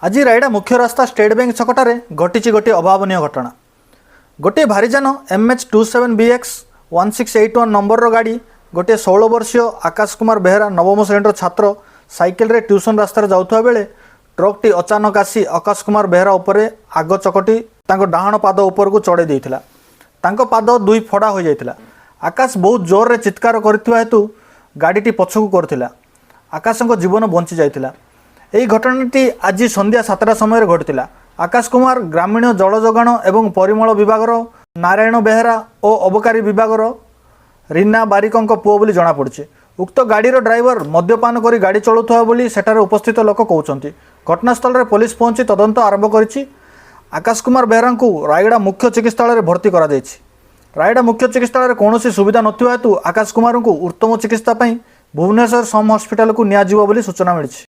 आज रायडा मुख्य रास्ता स्टेट बैंक छकटारे घटी गोटे अभावन घटना। गोटे भारीजान MH27BX 1681 नंबर गाड़ी गोटे 16 वर्षीय आकाश कुमार बेहरा नवम श्रेणी छात्र साइकेल रे ट्यूशन रास्तार जाउथुवा बेले ट्रकटी अचानक आसी आकाश कुमार बेहरा उपरे आग चकटी डाहाण पाद उपर को चढ़े देइथिला। तांको पाद दुई फड़ा हो जाइथिला। आकाश बहुत जोर रे चित्कार करथिवा हेतु गाड़ीटी पछकु करथिला। आकाशको जीवन बंची जाइथिला। यही घटनाटी आज संध्या 7टा समय घटिला। आकाश कुमार ग्रामीण जल जोगाण एवं परिमल विभागर नारायण बेहरा और अबकारी विभागर रीना बारिकों पुओ बोली जमापड़ी। उक्त गाड़ीर ड्राइवर मद्यपान करी गाड़ी चलुवा बोली सेठारे उपस्थित लोक कहते। घटनास्थल में पुलिस पहुंची तदंत आरंभ करिछि। आकाश कुमार बेहरा को रायगड़ा मुख्य चिकित्सालय भर्ती करा जायछि। रायगड़ा मुख्य चिकित्सालय कौन सुविधा नथिबा हेतु आकाश कुमार को उत्तम चिकित्सा भुवनेश्वर सम हस्पिटाल को नियाजिबो बोली सूचना मिली।